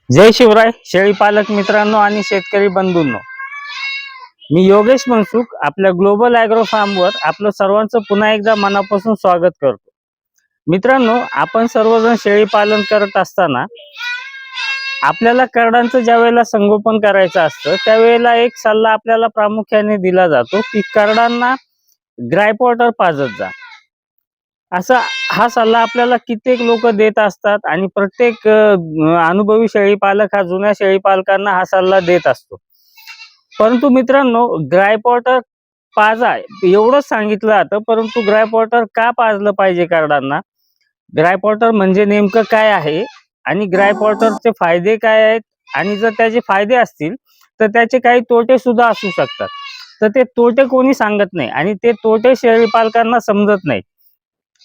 जय शिवराय शेळी पालक मित्रांनो आणि शेतकरी बंधूंनो, मी योगेश मनसुख आपल्या ग्लोबल ॲग्रो फार्मवर आपलं सर्वांचं पुन्हा एकदा मनापासून स्वागत करतो। मित्रांनो, आपण सर्वजण शेळी पालन करत असताना आपल्याला करडांचं ज्या वेळेला संगोपन करायचं असतं त्यावेळेला एक सल्ला आपल्याला प्रामुख्याने दिला जातो की करडांना ग्रायपॉटर पाजत जा। असा हा सल्ला आपल्याला कित्येक लोक देत असतात आणि प्रत्येक अनुभवी शेळी पालक हा जुन्या शेळी पालकांना हा सल्ला देत असतो। परंतु मित्रांनो, ग्रायपॉटर पाजा एवढंच सांगितलं जातं, परंतु ग्रायपॉटर का पाजलं पाहिजे करडांना, ग्रायपॉटर म्हणजे नेमकं काय आहे आणि ग्रायपॉटरचे फायदे काय आहेत, आणि जर त्याचे फायदे असतील तर त्याचे काही तोटे सुद्धा असू शकतात। तर ते तोटे कोणी सांगत नाही आणि ते तोटे शेळी पालकांना समजत नाही।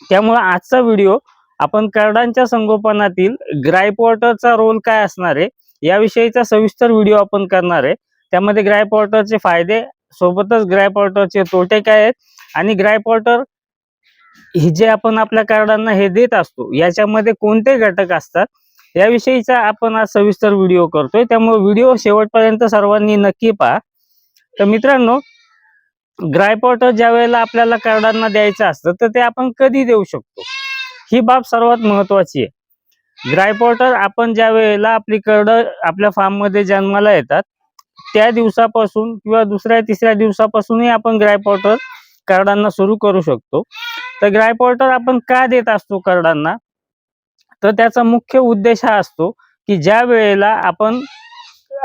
त्यामुळे आजचा व्हिडिओ आपण करडांच्या संगोपनातील ग्रायपॉटरचा रोल काय असणार आहे याविषयीचा सविस्तर व्हिडिओ आपण करणार आहे। त्यामध्ये ग्रायपॉटरचे फायदे सोबतच ग्रायपॉटरचे तोटे काय आहेत आणि ग्रायपॉटर हे जे आपण आपल्या करडांना हे देत असतो याच्यामध्ये कोणते घटक असतात याविषयीचा आपण आज सविस्तर व्हिडिओ करतोय। त्यामुळे व्हिडिओ शेवटपर्यंत सर्वांनी नक्की पहा। तर मित्रांनो, ग्रायपॉटर ज्या वेळेला आपल्याला करडांना द्यायचं असतं तर ते आपण कधी देऊ शकतो ही बाब सर्वात महत्वाची आहे। ग्रायपॉटर आपण ज्या वेळेला आपली करड आपल्या फार्म मध्ये जन्माला येतात त्या दिवसापासून किंवा दुसऱ्या तिसऱ्या दिवसापासूनही आपण ग्रायपॉटर करडांना सुरू करू शकतो। तर ग्रायपॉटर आपण का देत असतो करडांना, तर त्याचा मुख्य उद्देश हा असतो की ज्या वेळेला आपण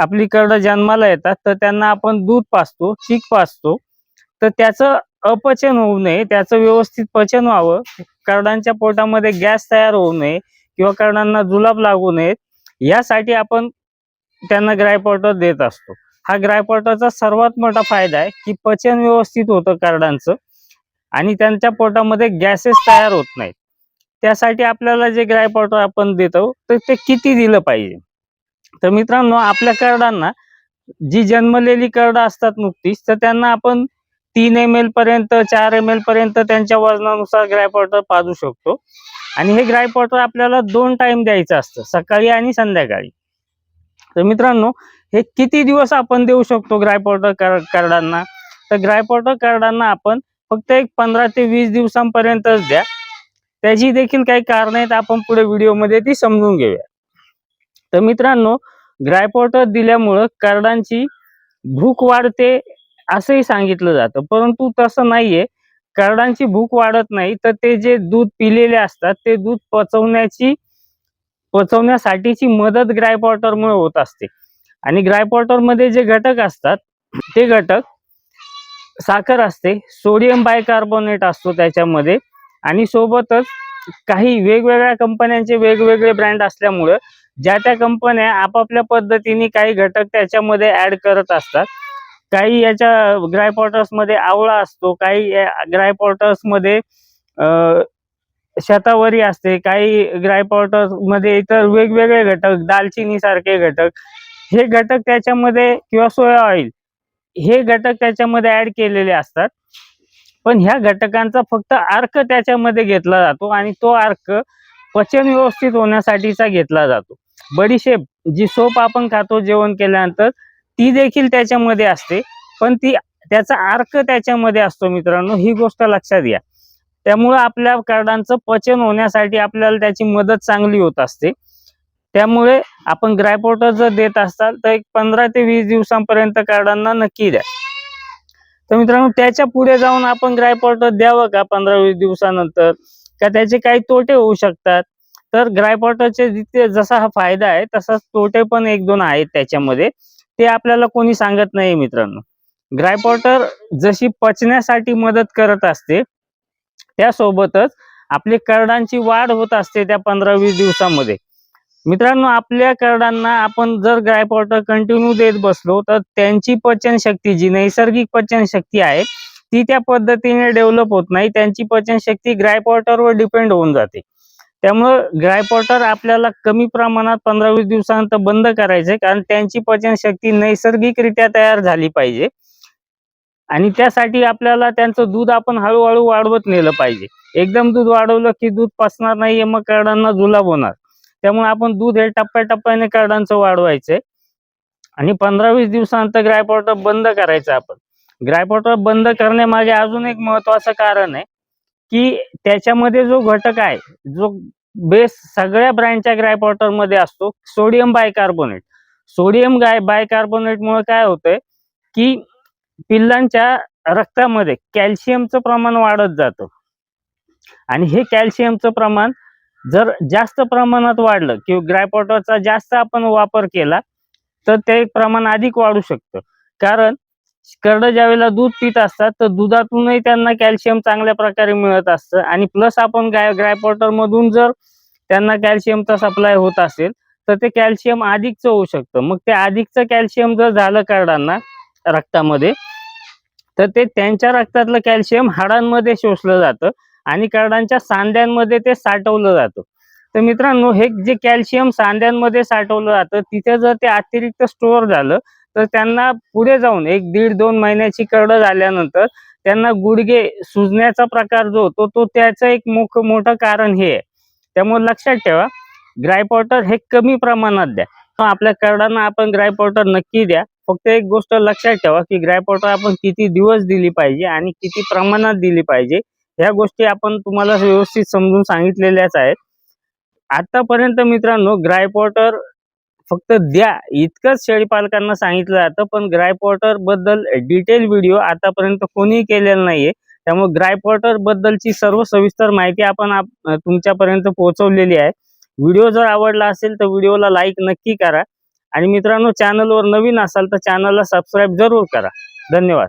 आपली करड जन्माला येतात तर त्यांना आपण दूध पाजतो, चीक पाजतो, तर त्याचं अपचन होऊ नये, त्याचं व्यवस्थित पचन व्हावं, करडांच्या पोटामध्ये गॅस तयार होऊ नये किंवा करडांना जुलाब लागू नयेत यासाठी आपण त्यांना ग्रायपॉटर देत असतो। हा ग्रायपॉटरचा सर्वात मोठा फायदा आहे की पचन व्यवस्थित होतं करडांचं आणि त्यांच्या पोटामध्ये गॅसेस तयार होत नाहीत। त्यासाठी आपल्याला जे ग्रायपॉटर आपण देतो तर ते किती दिलं पाहिजे, तर मित्रांनो, आपल्या करडांना जी जन्मलेली करडं असतात नुकतीच तर त्यांना आपण 3 ml पर्यंत 4 ml पर्यंत त्यांच्या वजनानुसार ग्रायपॉटर पाजू शकतो। आणि हे ग्रायपॉटर आपल्याला 2 टाइम द्यायचं असतं, सकाळी आणि संध्याकाळी। तर मित्रांनो, हे किती दिवस आपण देऊ शकतो ग्रायपॉटर करडांना, तर ग्रायपॉटर करडांना आपण फक्त एक 15 ते 20 दिवसांपर्यंतच द्या। त्याची देखील काही कारण आहेत, आपण पुढे व्हिडिओमध्ये ती समजून घेऊया। तर मित्रांनो, ग्रायपॉटर दिल्यामुळे करडांची भूक वाढते असंही सांगितलं जातं, परंतु तसं नाहीये। करडांची भूक वाढत नाही, तर ते जे दूध पिलेले असतात ते दूध पचवण्यासाठीची मदत ग्रायपॉटरमुळे होत असते। आणि ग्रायपॉटर मध्ये जे घटक असतात ते घटक साखर असते, सोडियम बायकार्बोनेट असतो त्याच्यामध्ये, आणि सोबतच काही वेगवेगळ्या कंपन्यांचे वेगवेगळे ब्रँड असल्यामुळे ज्या त्या कंपन्या आपापल्या पद्धतीने काही घटक त्याच्यामध्ये ऍड करत असतात। काही याच्या ग्रायपॉटर्स मध्ये आवळा असतो, काही ग्रायपॉटर्स मध्ये शतावरी असते, काही ग्रायपॉटर्स मध्ये इतर वेगवेगळे घटक, दालचिनी सारखे घटक, हे घटक त्याच्यामध्ये किंवा सोया ऑइल हे घटक त्याच्यामध्ये ऍड केलेले असतात। पण ह्या घटकांचा फक्त अर्क त्याच्यामध्ये घेतला जातो आणि तो अर्क पचन व्यवस्थित होण्यासाठीचा घेतला जातो। बडीशेप जी सोप आपण खातो जेवण केल्यानंतर ती देखील त्याच्यामध्ये असते, पण त्याचा अर्क त्याच्यामध्ये असतो मित्रांनो, ही गोष्ट लक्षात घ्या। त्यामुळे आपल्या करडांचं पचन होण्यासाठी आपल्याला त्याची मदत चांगली होत असते। त्यामुळे आपण ग्रायपॉटर जर देत असाल तर एक 15 ते 20 दिवसांपर्यंत करडांना नक्की द्या। तर मित्रांनो, त्याच्या पुढे जाऊन आपण ग्रायपॉटर द्यावं का 15-20 दिवसानंतर, का त्याचे काही तोटे होऊ शकतात, तर ग्रायपॉटरचे जिथे जसा हा फायदा आहे तसाच तोटे पण 1-2 आहेत त्याच्यामध्ये, ते आपल्याला कोणी सांगत नाही मित्रांनो। ग्रायपॉटर जशी पचण्यासाठी मदत करत असते त्यासोबतच आपली करडांची वाढ होत असते त्या 15-20 दिवसामध्ये। मित्रांनो, आपल्या करडांना आपण जर ग्रायपॉटर कंटिन्यू देत बसलो तर त्यांची पचनशक्ती, जी नैसर्गिक पचनशक्ती आहे ती त्या पद्धतीने डेव्हलप होत नाही, त्यांची पचनशक्ती ग्रायपॉटरवर डिपेंड होऊन जाते। त्यामुळे ग्रायपॉटर आपल्याला कमी प्रमाणात 15-20 दिवसानंतर बंद करायचे, कारण त्यांची पचनशक्ती नैसर्गिकरित्या तयार झाली पाहिजे आणि त्यासाठी आपल्याला त्यांचं दूध आपण हळूहळू वाढवत नेलं पाहिजे। एकदम दूध वाढवलं की दूध पचणार नाहीये, मग करडांना जुलाब होणार। त्यामुळे आपण दूध हे टप्प्याटप्प्याने करडांचं वाढवायचंय आणि 15-20 दिवसानंतर ग्राय पॉटर बंद करायचं. आपण ग्राय पॉटर बंद करण्यामागे अजून एक महत्वाचं कारण आहे की त्याच्यामध्ये जो घटक आहे, जो बेस सगळ्या ब्रँडच्या ग्राय पॉटर मध्ये असतो, सोडियम बायकार्बोनेट. सोडियम बायकार्बोनेट मुळे काय होतंय की पिल्लांच्या रक्तामध्ये कॅल्शियमचं प्रमाण वाढत जातं आणि हे कॅल्शियमचं प्रमाण जर जास्त प्रमाणात वाढलं किंवा ग्राय पॉटरचा जास्त आपण वापर केला तर ते प्रमाण अधिक वाढू शकतं. कारण करडं ज्यावेळेला दूध पित असतात तर दुधातूनही त्यांना कॅल्शियम चांगल्या प्रकारे मिळत असतं आणि प्लस आपण ग्राय पॉटर मधून जर त्यांना कॅल्शियमचा सप्लाय होत असेल तर ते कॅल्शियम अधिकचं होऊ शकतं. मग ते अधिकचं कॅल्शियम जर झालं करडांना रक्तामध्ये तर ते त्यांच्या रक्तातलं कॅल्शियम हाडांमध्ये शोषलं जातं आणि करडांच्या सांध्यांमध्ये ते साठवलं जातं. तर मित्रांनो, हे जे कॅल्शियम सांध्यांमध्ये साठवलं जातं तिथे जर ते अतिरिक्त स्टोअर झालं तर त्यांना पुढे जाऊन 1-1.5-2 महिन्याची करडं झाल्यानंतर त्यांना गुडघे सुजण्याचा प्रकार जो होतो तो त्याचं एक मोठं कारण हे आहे. त्यामुळे लक्षात ठेवा, ग्राय पॉटर हे कमी प्रमाणात द्या. आपल्या करडांना आपण ग्राय पॉटर नक्की द्या. फक्त एक गोष्ट लक्षात ठेवा की ग्राय पॉटर आपण किती दिवस दिली पाहिजे आणि किती प्रमाणात दिली पाहिजे, ह्या गोष्टी आपण तुम्हाला व्यवस्थित समजून सांगितलेल्याच आहेत. आतापर्यंत मित्रांनो, ग्राय पॉटर फक्त द्या इतकंच शेळीपालकांना सांगितलं जातं, पण ग्राय पॉटर बद्दल डिटेल व्हिडिओ आतापर्यंत कोणीही केलेला नाहीये. त्यामुळे ग्राय पॉटर बद्दलची सर्व सविस्तर माहिती आपण तुमच्यापर्यंत पोहोचवलेली आहे. व्हिडिओ जर आवडला असेल तर व्हिडिओला लाईक नक्की करा आणि मित्रांनो, चॅनलवर नवीन असाल तर चॅनलला सबस्क्राईब जरूर करा. धन्यवाद.